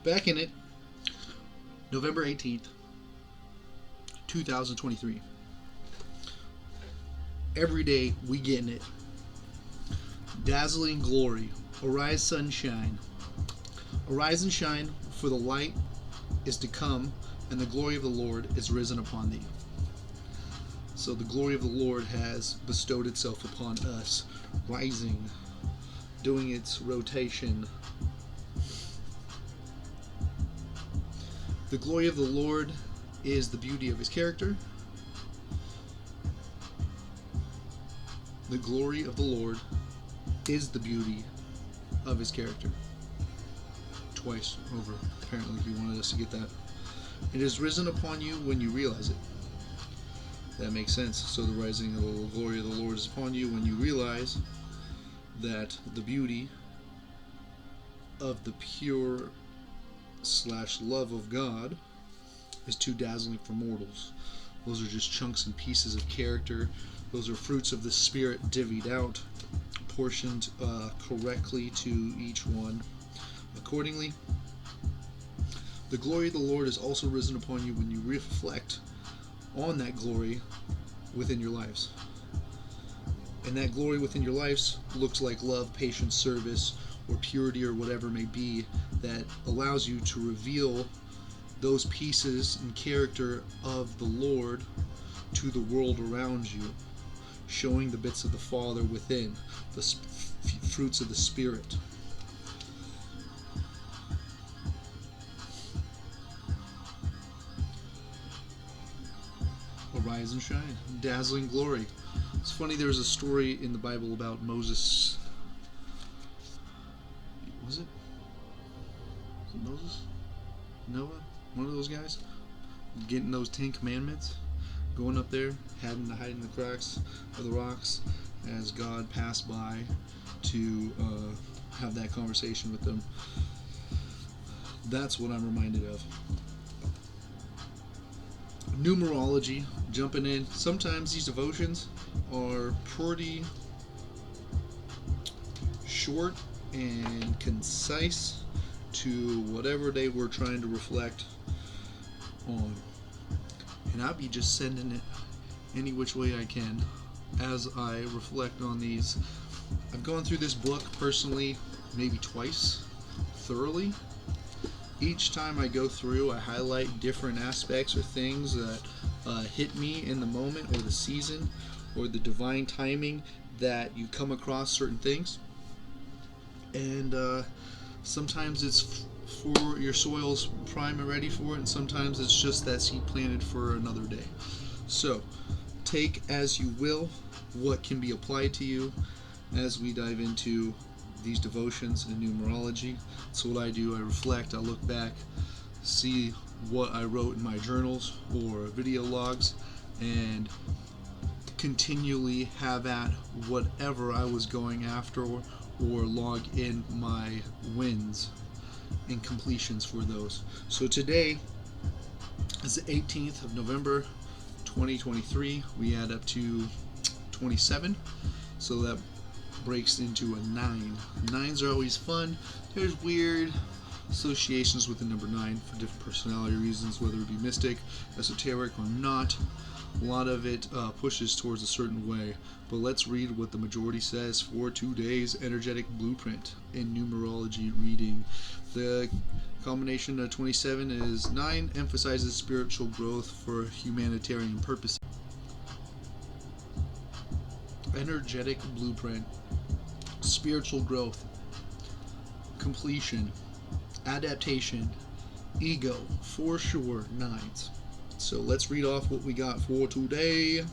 Back in it, November 18th, 2023. Every day we getting it. Dazzling glory. Arise, sunshine. Arise and shine, for the light is to come, and the glory of the Lord is risen upon thee. So the glory of the Lord has bestowed itself upon us, rising, doing its rotation. The glory of the Lord is the beauty of his character. The glory of the Lord is the beauty of his character. Twice over, apparently he wanted us to get that. It is risen upon you when you realize it. That makes sense. So the rising of the glory of the Lord is upon you when you realize that the beauty of the pure / love of God is too dazzling for mortals. Those are just chunks and pieces of character. Those are fruits of the Spirit divvied out, portioned correctly to each one accordingly. The glory of the Lord is also risen upon you when you reflect on that glory within your lives. And that glory within your lives looks like love, patience, service, or purity, or whatever it may be, that allows you to reveal those pieces and character of the Lord to the world around you, showing the bits of the Father within, the fruits of the Spirit. Arise and shine. Dazzling glory. It's funny, there's a story in the Bible about Moses. Was it Moses? Noah? One of those guys? Getting those 10 commandments. Going up there, having to hide in the cracks of the rocks as God passed by to have that conversation with them. That's what I'm reminded of. Numerology, jumping in. Sometimes these devotions are pretty short and concise to whatever they were trying to reflect on. And I'll be just sending it any which way I can as I reflect on these. I've gone through this book personally maybe twice, thoroughly. Each time I go through, I highlight different aspects or things that hit me in the moment or the season or the divine timing that you come across certain things. And sometimes it's for your soil's prime and ready for it, and sometimes it's just that seed planted for another day. So take as you will what can be applied to you as we dive into these devotions and numerology. So what I do, I reflect, I look back, see what I wrote in my journals or video logs, and continually have at whatever I was going after, or log in my wins and completions for those. So today is the 18th of November 2023. We add up to 27, so that breaks into a 9. 9s are always fun. There's weird associations with the number 9 for different personality reasons, whether it be mystic, esoteric, or not. A lot of it pushes towards a certain way. But let's read what the majority says for today's energetic blueprint in numerology reading. The combination of 27 is 9, emphasizes spiritual growth for humanitarian purposes. Energetic blueprint. Spiritual growth, completion, adaptation, ego, for sure, 9s. So let's read off what we got for today.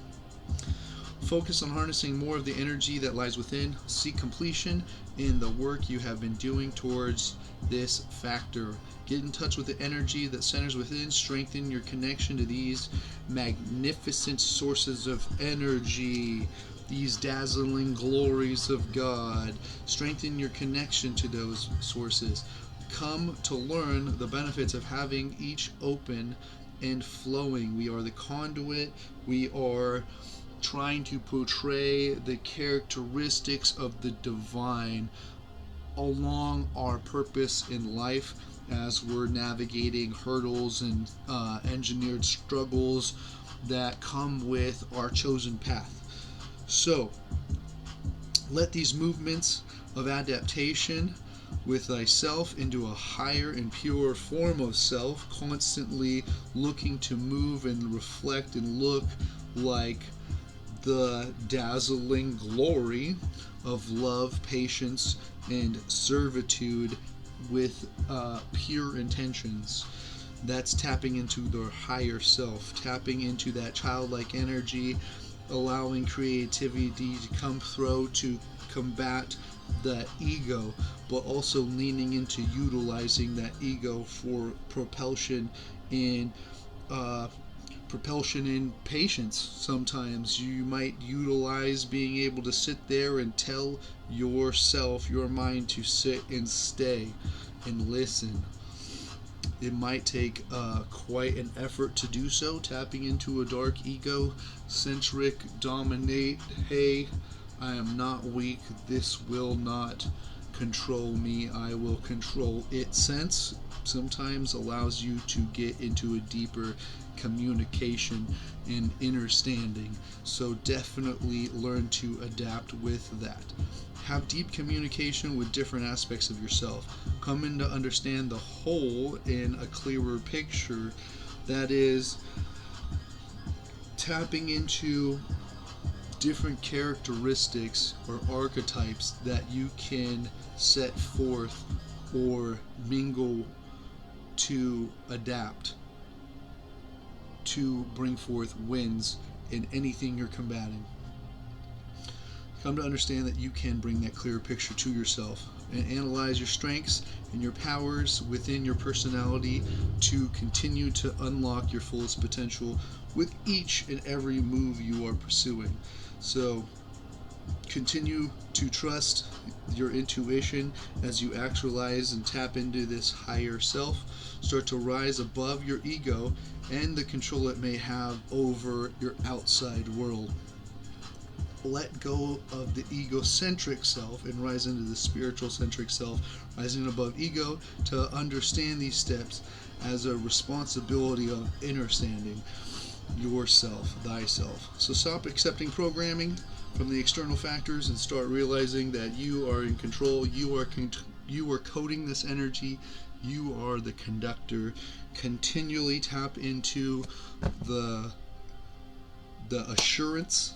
Focus on harnessing more of the energy that lies within. Seek completion in the work you have been doing towards this factor. Get in touch with the energy that centers within. Strengthen your connection to these magnificent sources of energy, these dazzling glories of God. Strengthen your connection to those sources. Come to learn the benefits of having each open and flowing. We are the conduit. We are trying to portray the characteristics of the divine along our purpose in life as we're navigating hurdles and engineered struggles that come with our chosen path. So, let these movements of adaptation with thyself into a higher and purer form of self, constantly looking to move and reflect and look like the dazzling glory of love, patience, and servitude with pure intentions. That's tapping into the higher self, tapping into that childlike energy, allowing creativity to come through to combat that ego, but also leaning into utilizing that ego for propulsion in patience. Sometimes you might utilize being able to sit there and tell yourself, your mind, to sit and stay and listen. It might take quite an effort to do so, tapping into a dark ego-centric dominate, hey, I am not weak, this will not control me, I will control it sense. Sometimes allows you to get into a deeper communication and understanding. So definitely learn to adapt with that. Have deep communication with different aspects of yourself. Come in to understand the whole in a clearer picture. That is tapping into different characteristics or archetypes that you can set forth or mingle to adapt to bring forth wins in anything you're combating. Come to understand that you can bring that clearer picture to yourself and analyze your strengths and your powers within your personality to continue to unlock your fullest potential with each and every move you are pursuing. So continue to trust your intuition as you actualize and tap into this higher self. Start to rise above your ego and the control it may have over your outside world. Let go of the egocentric self and rise into the spiritual centric self, rising above ego to understand these steps as a responsibility of understanding yourself, thyself. So stop accepting programming from the external factors and start realizing that you are in control. You are coding this energy. You are the conductor. Continually tap into the assurance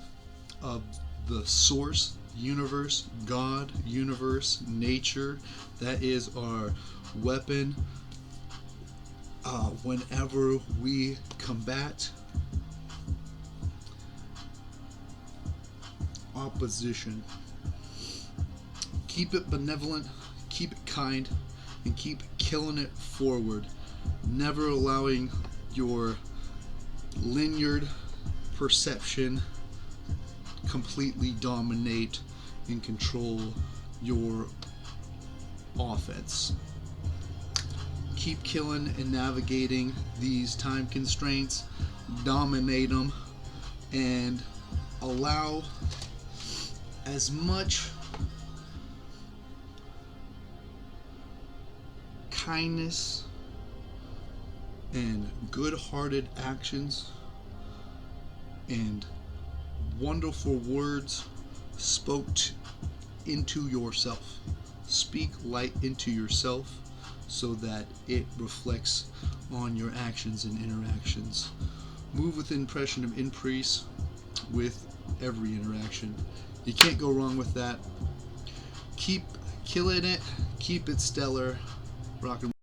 of the source, universe, God, universe, nature. That is our weapon whenever we combat opposition. Keep it benevolent, keep it kind, and keep killing it forward. Never allowing your linear perception completely dominate and control your offense. Keep killing and navigating these time constraints, dominate them, and allow as much kindness and good-hearted actions and wonderful words spoke into yourself. Speak light into yourself so that it reflects on your actions and interactions. Move with the impression of increase with every interaction. You can't go wrong with that. Keep killing it. Keep it stellar. Rock and